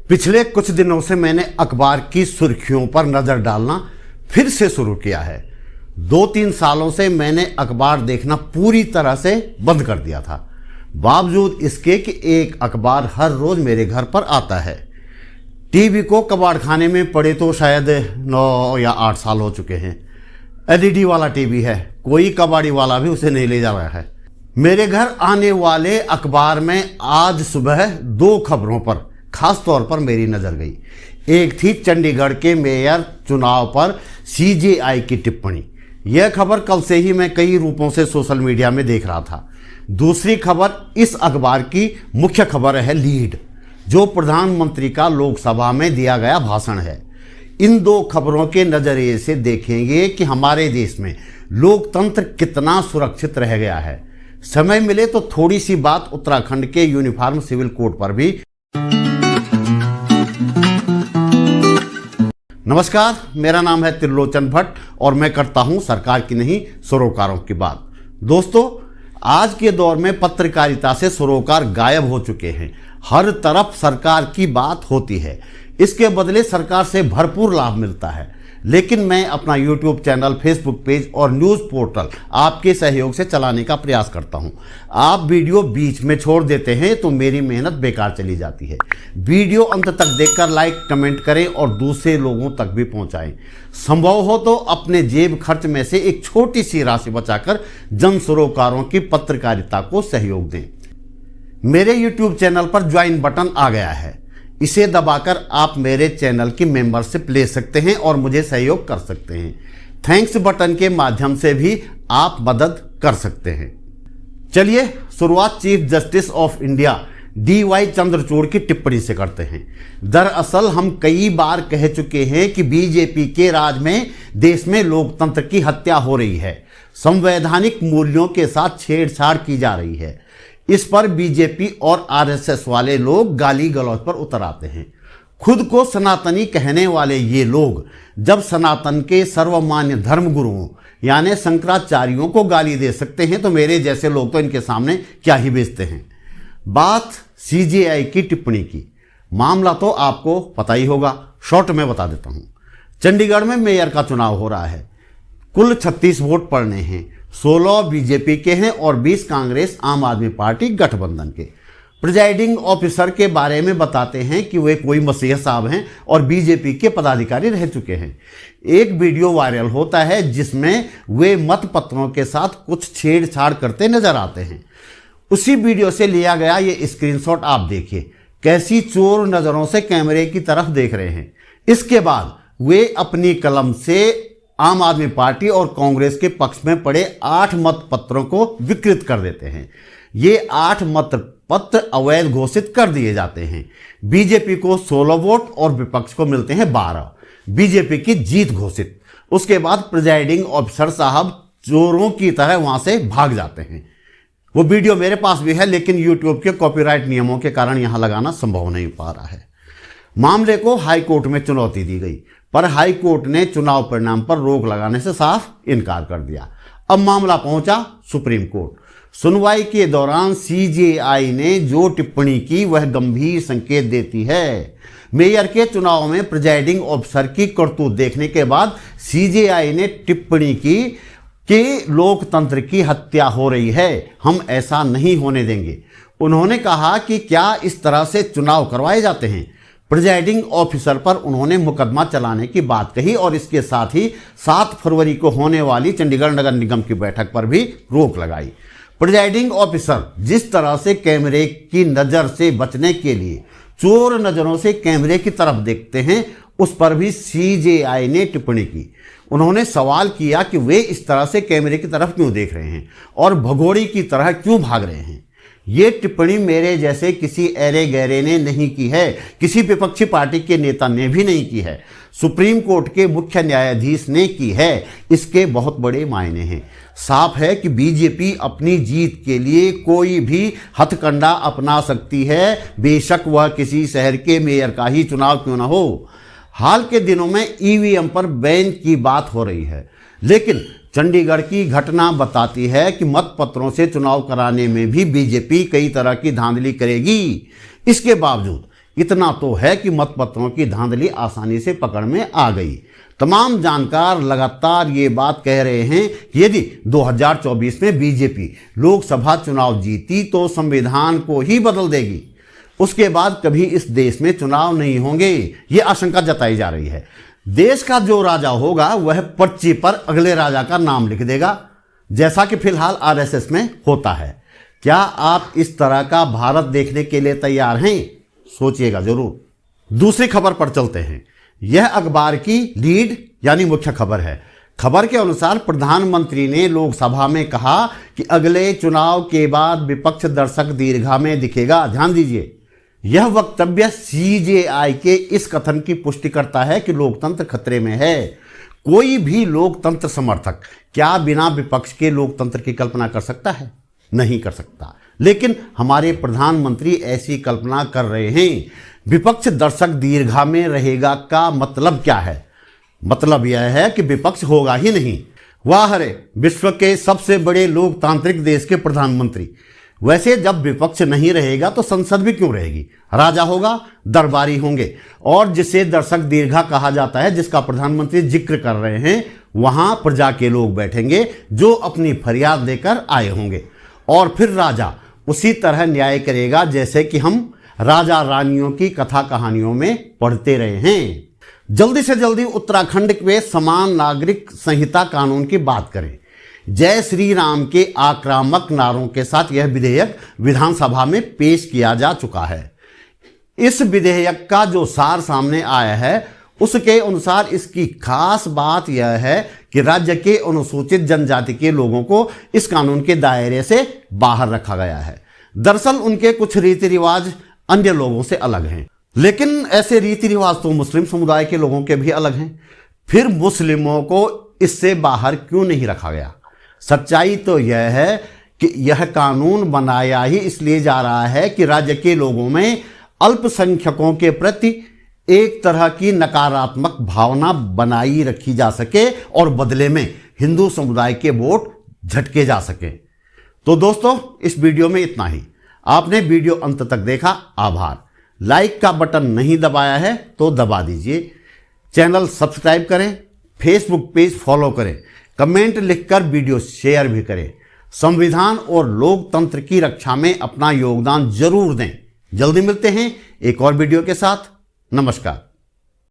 पिछले कुछ दिनों से मैंने अखबार की सुर्खियों पर नजर डालना फिर से शुरू किया है। 2-3 सालों से मैंने अखबार देखना पूरी तरह से बंद कर दिया था, बावजूद इसके कि एक अखबार हर रोज मेरे घर पर आता है। टीवी को कबाड़ खाने में पड़े तो शायद 9 या 8 साल हो चुके हैं। एलईडी वाला टीवी है, कोई कबाड़ी वाला भी उसे नहीं ले जा रहा है। मेरे घर आने वाले अखबार में आज सुबह 2 खबरों पर खास तौर पर मेरी नज़र गई। एक थी चंडीगढ़ के मेयर चुनाव पर सीजेआई की टिप्पणी। यह खबर कल से ही मैं कई रूपों से सोशल मीडिया में देख रहा था। दूसरी खबर इस अखबार की मुख्य खबर है लीड, जो प्रधानमंत्री का लोकसभा में दिया गया भाषण है। इन 2 खबरों के नज़रिए से देखेंगे कि हमारे देश में लोकतंत्र कितना सुरक्षित रह गया है। समय मिले तो थोड़ी सी बात उत्तराखंड के यूनिफॉर्म सिविल कोड पर भी। नमस्कार, मेरा नाम है त्रिलोचन भट्ट और मैं करता हूं सरकार की नहीं सरोकारों की बात। दोस्तों, आज के दौर में पत्रकारिता से सरोकार गायब हो चुके हैं। हर तरफ सरकार की बात होती है, इसके बदले सरकार से भरपूर लाभ मिलता है। लेकिन मैं अपना यूट्यूब चैनल, फेसबुक पेज और न्यूज़ पोर्टल आपके सहयोग से चलाने का प्रयास करता हूं। आप वीडियो बीच में छोड़ देते हैं तो मेरी मेहनत बेकार चली जाती है। वीडियो अंत तक देखकर लाइक कमेंट करें और दूसरे लोगों तक भी पहुंचाएं। संभव हो तो अपने जेब खर्च में से एक छोटी सी राशि बचाकर जन सरोकारों की पत्रकारिता को सहयोग दें। मेरे यूट्यूब चैनल पर ज्वाइन बटन आ गया है, इसे दबाकर आप मेरे चैनल की मेंबरशिप ले सकते हैं और मुझे सहयोग कर सकते हैं। थैंक्स बटन के माध्यम से भी आप मदद कर सकते हैं। चलिए शुरुआत chief justice of India DY Chandrachud की टिप्पणी से करते हैं। दरअसल हम कई बार कह चुके हैं कि बीजेपी के राज में देश में लोकतंत्र की हत्या हो रही है, संवैधानिक मूल्यों के साथ छेड़छाड़ की जा रही है। इस पर बीजेपी और RSS वाले लोग गाली गलौज पर उतर आते हैं। खुद को सनातनी कहने वाले ये लोग जब सनातन के सर्वमान्य धर्मगुरुओं यानी शंकराचार्यों को गाली दे सकते हैं तो मेरे जैसे लोग तो इनके सामने क्या ही बेचते हैं। बात CJI की टिप्पणी की, मामला तो आपको पता ही होगा, शॉर्ट में बता देता हूं। चंडीगढ़ में मेयर का चुनाव हो रहा है। कुल 36 वोट पड़ने हैं। 16 बीजेपी के हैं और 20 कांग्रेस आम आदमी पार्टी गठबंधन के। प्रिजाइडिंग ऑफिसर के बारे में बताते हैं कि वे कोई मसीह साहब हैं और बीजेपी के पदाधिकारी रह चुके हैं। एक वीडियो वायरल होता है जिसमें वे मतपत्रों के साथ कुछ छेड़छाड़ करते नजर आते हैं। उसी वीडियो से लिया गया ये स्क्रीनशॉट आप देखिए, कैसी चोर नजरों से कैमरे की तरफ देख रहे हैं। इसके बाद वे अपनी कलम से आम आदमी पार्टी और कांग्रेस के पक्ष में पड़े 8 मतपत्रों को विकृत कर देते हैं। ये 8 मतपत्र अवैध घोषित कर दिए जाते हैं। बीजेपी को 16 वोट और विपक्ष को मिलते हैं 12। बीजेपी की जीत घोषित। उसके बाद प्रिजाइडिंग ऑफिसर साहब चोरों की तरह वहां से भाग जाते हैं। वो वीडियो मेरे पास भी है, लेकिन यूट्यूब के कॉपीराइट नियमों के कारण यहां लगाना संभव नहीं पा रहा है। मामले को हाई कोर्ट में चुनौती दी गई, पर हाई कोर्ट ने चुनाव परिणाम पर रोक लगाने से साफ इनकार कर दिया। अब मामला पहुंचा सुप्रीम कोर्ट। सुनवाई के दौरान CJI ने जो टिप्पणी की वह गंभीर संकेत देती है। मेयर के चुनाव में प्रिजाइडिंग ऑफिसर की करतूत देखने के बाद CJI ने टिप्पणी की कि लोकतंत्र की हत्या हो रही है, हम ऐसा नहीं होने देंगे। उन्होंने कहा कि क्या इस तरह से चुनाव करवाए जाते हैं। प्रिजाइडिंग ऑफिसर पर उन्होंने मुकदमा चलाने की बात कही और इसके साथ ही 7 फरवरी को होने वाली चंडीगढ़ नगर निगम की बैठक पर भी रोक लगाई। प्रिजाइडिंग ऑफिसर जिस तरह से कैमरे की नज़र से बचने के लिए चोर नज़रों से कैमरे की तरफ देखते हैं, उस पर भी CJI ने टिप्पणी की। उन्होंने सवाल किया कि वे इस तरह से कैमरे की तरफ क्यों देख रहे हैं और भगोड़ी की तरह क्यों भाग रहे हैं। ये टिप्पणी मेरे जैसे किसी ऐरे गहरे ने नहीं की है, किसी विपक्षी पार्टी के नेता ने भी नहीं की है, सुप्रीम कोर्ट के मुख्य न्यायाधीश ने की है। इसके बहुत बड़े मायने हैं। साफ है कि बीजेपी अपनी जीत के लिए कोई भी हथकंडा अपना सकती है, बेशक वह किसी शहर के मेयर का ही चुनाव क्यों न हो। हाल के दिनों में EVM पर बैन की बात हो रही है, लेकिन चंडीगढ़ की घटना बताती है कि मतपत्रों से चुनाव कराने में भी बीजेपी कई तरह की धांधली करेगी। इसके बावजूद इतना तो है कि मतपत्रों की धांधली आसानी से पकड़ में आ गई। तमाम जानकार लगातार ये बात कह रहे हैं कि यदि 2024 में बीजेपी लोकसभा चुनाव जीती तो संविधान को ही बदल देगी, उसके बाद कभी इस देश में चुनाव नहीं होंगे। ये आशंका जताई जा रही है। देश का जो राजा होगा वह पर्ची पर अगले राजा का नाम लिख देगा, जैसा कि फिलहाल आरएसएस में होता है। क्या आप इस तरह का भारत देखने के लिए तैयार हैं? सोचिएगा जरूर। दूसरी खबर पर चलते हैं। यह अखबार की लीड यानी मुख्य खबर है। खबर के अनुसार प्रधानमंत्री ने लोकसभा में कहा कि अगले चुनाव के बाद विपक्ष दर्शक दीर्घा में दिखेगा। ध्यान दीजिए, यह वक्तव्य सीजेआई के इस कथन की पुष्टि करता है कि लोकतंत्र खतरे में है। कोई भी लोकतंत्र समर्थक क्या बिना विपक्ष के लोकतंत्र की कल्पना कर सकता है? नहीं कर सकता। लेकिन हमारे प्रधानमंत्री ऐसी कल्पना कर रहे हैं। विपक्ष दर्शक दीर्घा में रहेगा का मतलब क्या है? मतलब यह है कि विपक्ष होगा ही नहीं। वाह रे, विश्व के सबसे बड़े लोकतांत्रिक देश के प्रधानमंत्री। वैसे जब विपक्ष नहीं रहेगा तो संसद भी क्यों रहेगी? राजा होगा, दरबारी होंगे, और जिसे दर्शक दीर्घा कहा जाता है, जिसका प्रधानमंत्री जिक्र कर रहे हैं, वहां प्रजा के लोग बैठेंगे जो अपनी फरियाद लेकर आए होंगे, और फिर राजा उसी तरह न्याय करेगा जैसे कि हम राजा रानियों की कथा कहानियों में पढ़ते रहे हैं। जल्दी से जल्दी उत्तराखंड के समान नागरिक संहिता कानून की बात करें। जय श्री राम के आक्रामक नारों के साथ यह विधेयक विधानसभा में पेश किया जा चुका है। इस विधेयक का जो सार सामने आया है, उसके अनुसार इसकी खास बात यह है कि राज्य के अनुसूचित जनजाति के लोगों को इस कानून के दायरे से बाहर रखा गया है। दरअसल उनके कुछ रीति रिवाज अन्य लोगों से अलग हैं, लेकिन ऐसे रीति रिवाज तो मुस्लिम समुदाय के लोगों के भी अलग हैं। फिर मुस्लिमों को इससे बाहर क्यों नहीं रखा गया? सच्चाई तो यह है कि यह कानून बनाया ही इसलिए जा रहा है कि राज्य के लोगों में अल्पसंख्यकों के प्रति एक तरह की नकारात्मक भावना बनाई रखी जा सके और बदले में हिंदू समुदाय के वोट झटके जा सके। तो दोस्तों, इस वीडियो में इतना ही। आपने वीडियो अंत तक देखा, आभार। लाइक का बटन नहीं दबाया है तो दबा दीजिए। चैनल सब्सक्राइब करें, फेसबुक पेज फॉलो करें, कमेंट लिखकर वीडियो शेयर भी करें। संविधान और लोकतंत्र की रक्षा में अपना योगदान जरूर दें। जल्दी मिलते हैं एक और वीडियो के साथ। नमस्कार।